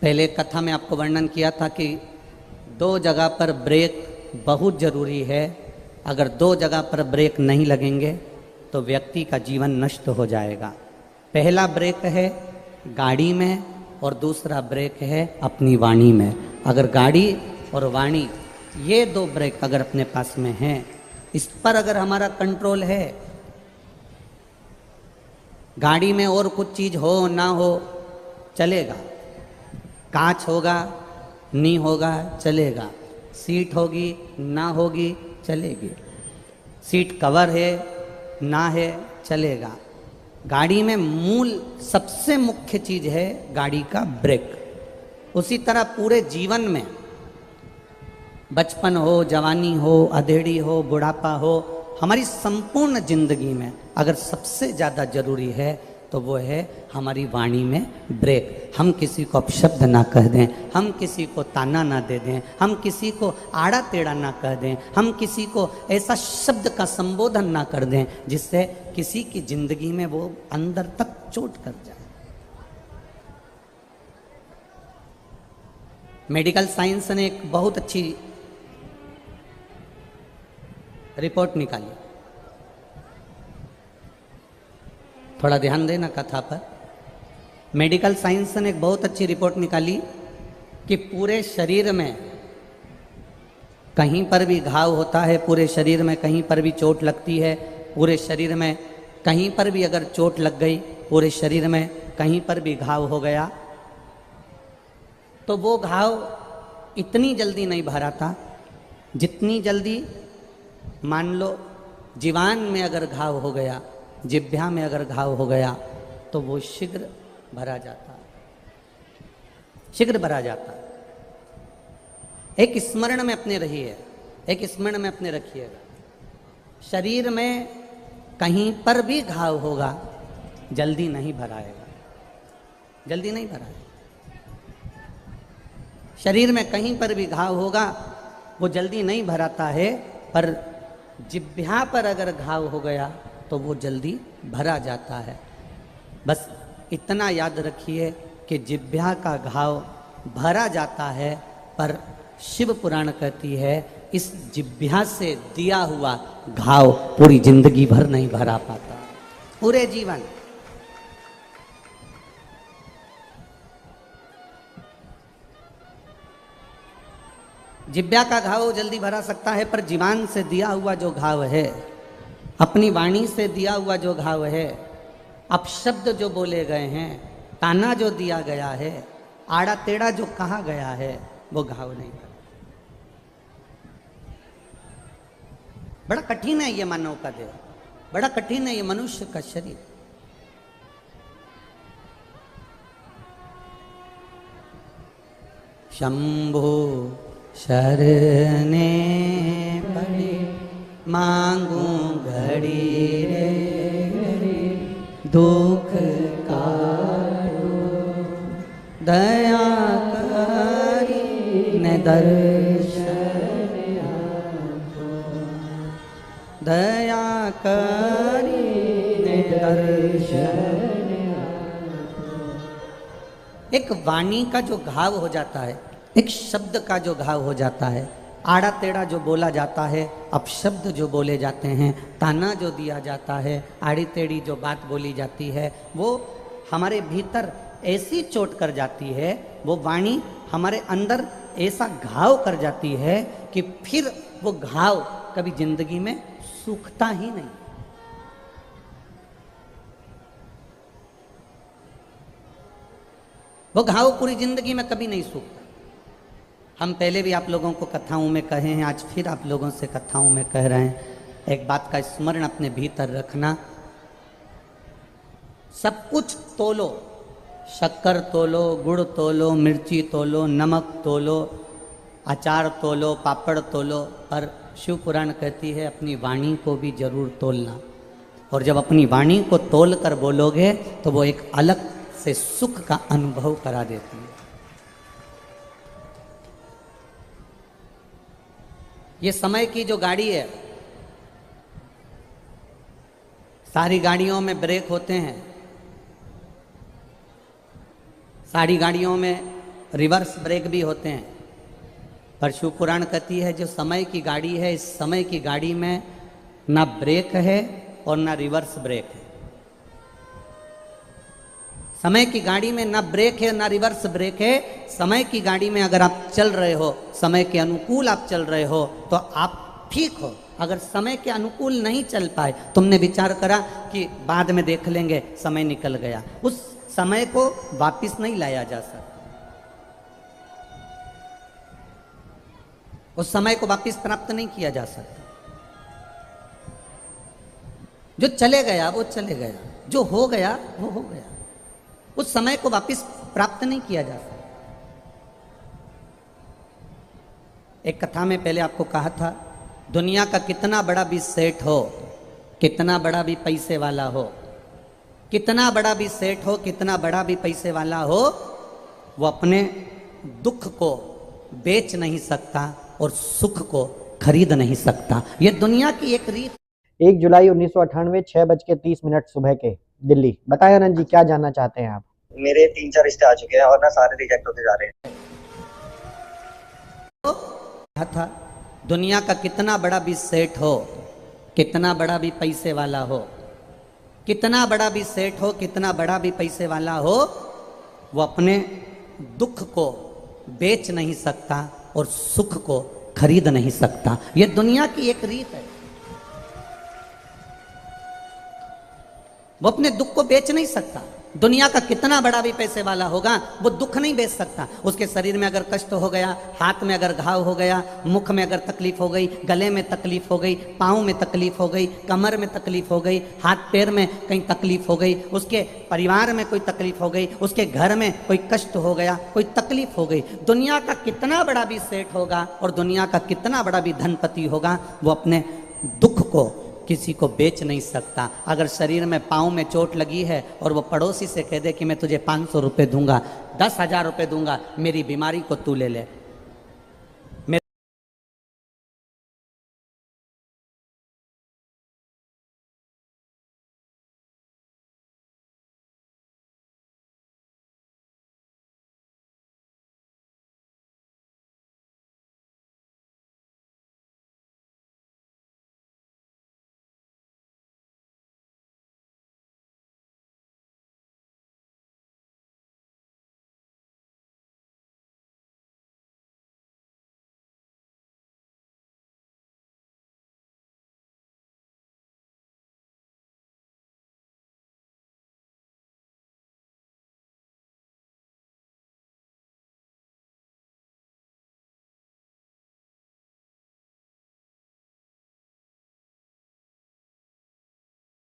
पहले कथा में आपको वर्णन किया था कि दो जगह पर ब्रेक बहुत ज़रूरी है। अगर दो जगह पर ब्रेक नहीं लगेंगे तो व्यक्ति का जीवन नष्ट हो जाएगा। पहला ब्रेक है गाड़ी में और दूसरा ब्रेक है अपनी वाणी में। अगर गाड़ी और वाणी ये दो ब्रेक अगर अपने पास में हैं, इस पर अगर हमारा कंट्रोल है, गाड़ी में और कुछ चीज़ हो ना हो चलेगा, कांच होगा नहीं होगा चलेगा, सीट होगी ना होगी चलेगी, सीट कवर है ना है चलेगा। गाड़ी में मूल सबसे मुख्य चीज है गाड़ी का ब्रेक। उसी तरह पूरे जीवन में, बचपन हो, जवानी हो, अधेड़ी हो, बुढ़ापा हो, हमारी संपूर्ण जिंदगी में अगर सबसे ज़्यादा जरूरी है तो वो है हमारी वाणी में ब्रेक। हम किसी को अपशब्द ना कह दें, हम किसी को ताना ना दे दें, हम किसी को आड़ा टेढ़ा ना कह दें, हम किसी को ऐसा शब्द का संबोधन ना कर दें जिससे किसी की जिंदगी में वो अंदर तक चोट कर जाए। मेडिकल साइंस ने एक बहुत अच्छी रिपोर्ट निकाली, थोड़ा ध्यान देना कथा पर। मेडिकल साइंस ने एक बहुत अच्छी रिपोर्ट निकाली कि पूरे शरीर में कहीं पर भी घाव होता है, पूरे शरीर में कहीं पर भी चोट लगती है, पूरे शरीर में कहीं पर भी अगर चोट लग गई, पूरे शरीर में कहीं पर भी घाव हो गया तो वो घाव इतनी जल्दी नहीं भराता जितनी जल्दी, मान लो जीवान में अगर घाव हो गया, जिह्वा में अगर घाव हो गया तो वो शीघ्र भरा जाता है, शीघ्र भरा जाता है। एक स्मरण में अपने रहिए, एक स्मरण में अपने रखिएगा, शरीर में कहीं पर भी घाव होगा जल्दी नहीं भराएगा, जल्दी नहीं भराएगा। शरीर में कहीं पर भी घाव होगा वो जल्दी नहीं भराता है, पर जिह्वा पर अगर घाव हो गया तो वो जल्दी भरा जाता है। बस इतना याद रखिए कि जिह्वा का घाव भरा जाता है, पर शिव पुराण कहती है इस जिह्वा से दिया हुआ घाव पूरी जिंदगी भर नहीं भरा पाता, पूरे जीवन। जिह्वा का घाव जल्दी भरा सकता है, पर जीवान से दिया हुआ जो घाव है, अपनी वाणी से दिया हुआ जो घाव है, अपशब्द जो बोले गए हैं, ताना जो दिया गया है, आड़ा टेढ़ा जो कहा गया है, वो घाव नहीं भरा। बड़ा कठिन है ये मानव का देह, बड़ा कठिन है ये मनुष्य का शरीर। शंभो शरणे पड़े मांगू घड़ी रे, दुख काटो दया करी ने दर्शन आपो, दया करी ने दर्शन आपो। एक वाणी का जो घाव हो जाता है, एक शब्द का जो घाव हो जाता है, आड़ा टेढ़ा जो बोला जाता है, अपशब्द जो बोले जाते हैं, ताना जो दिया जाता है, आड़ी टेढ़ी जो बात बोली जाती है, वो हमारे भीतर ऐसी चोट कर जाती है, वो वाणी हमारे अंदर ऐसा घाव कर जाती है कि फिर वो घाव कभी जिंदगी में सूखता ही नहीं। वो घाव पूरी जिंदगी में कभी नहीं सूखता। हम पहले भी आप लोगों को कथाओं में कहे हैं, आज फिर आप लोगों से कथाओं में कह रहे हैं, एक बात का स्मरण अपने भीतर रखना, सब कुछ तोलो, शक्कर तोलो, गुड़ तोलो, मिर्ची तोलो, नमक तोलो, अचार तोलो, पापड़ तोलो, पर शिव पुराण कहती है अपनी वाणी को भी जरूर तोलना। और जब अपनी वाणी को तोल कर बोलोगे तो वो एक अलग से सुख का अनुभव करा देती है। ये समय की जो गाड़ी है, सारी गाड़ियों में ब्रेक होते हैं, सारी गाड़ियों में रिवर्स ब्रेक भी होते हैं। पर शिव पुराण कहती है जो समय की गाड़ी है, इस समय की गाड़ी में ना ब्रेक है और ना रिवर्स ब्रेक है। समय की गाड़ी में ना ब्रेक है ना रिवर्स ब्रेक है। समय की गाड़ी में अगर आप चल रहे हो, समय के अनुकूल आप चल रहे हो तो आप ठीक हो। अगर समय के अनुकूल नहीं चल पाए, तुमने विचार करा कि बाद में देख लेंगे, समय निकल गया, उस समय को वापस नहीं लाया जा सकता। उस समय को वापस प्राप्त नहीं किया जा सकता। जो चले गया वो चले गया, जो हो गया वो हो गया। उस समय को वापस प्राप्त नहीं किया जा सकता। एक कथा में पहले आपको कहा था, दुनिया का कितना बड़ा भी सेठ हो, कितना बड़ा भी पैसे वाला हो, कितना बड़ा भी सेठ हो, कितना बड़ा भी पैसे वाला हो, वो अपने दुख को बेच नहीं सकता और सुख को खरीद नहीं सकता। ये दुनिया की एक रीत। 1 जुलाई 1998 6:30 सुबह के दिल्ली। बताएं आनंद जी, क्या जानना चाहते हैं आप? मेरे 3-4 रिश्ते आ चुके हैं और ना सारे रिजेक्ट होते जा रहे हैं। था दुनिया का कितना बड़ा भी सेठ हो, कितना बड़ा भी पैसे वाला हो, कितना बड़ा भी सेठ हो, कितना बड़ा भी पैसे वाला हो, वो अपने दुख को बेच नहीं सकता और सुख को खरीद नहीं सकता। ये दुनिया की एक रीत है। वो अपने दुख को बेच नहीं सकता। दुनिया का कितना बड़ा भी पैसे वाला होगा, वो दुख नहीं बेच सकता। उसके शरीर में अगर कष्ट हो गया, हाथ में अगर घाव हो गया, मुख में अगर तकलीफ हो गई, गले में तकलीफ हो गई, पाँव में तकलीफ हो गई, कमर में तकलीफ हो गई, हाथ पैर में कहीं तकलीफ हो गई, उसके परिवार में कोई तकलीफ हो गई, उसके घर में कोई कष्ट हो गया, कोई तकलीफ हो गई, दुनिया का कितना बड़ा भी सेठ होगा और दुनिया का कितना बड़ा भी धनपति होगा, वो अपने दुख को किसी को बेच नहीं सकता। अगर शरीर में पाँव में चोट लगी है और वो पड़ोसी से कह दे कि मैं तुझे 500 रुपये दूंगा, 10,000 रुपये दूंगा, मेरी बीमारी को तू ले ले,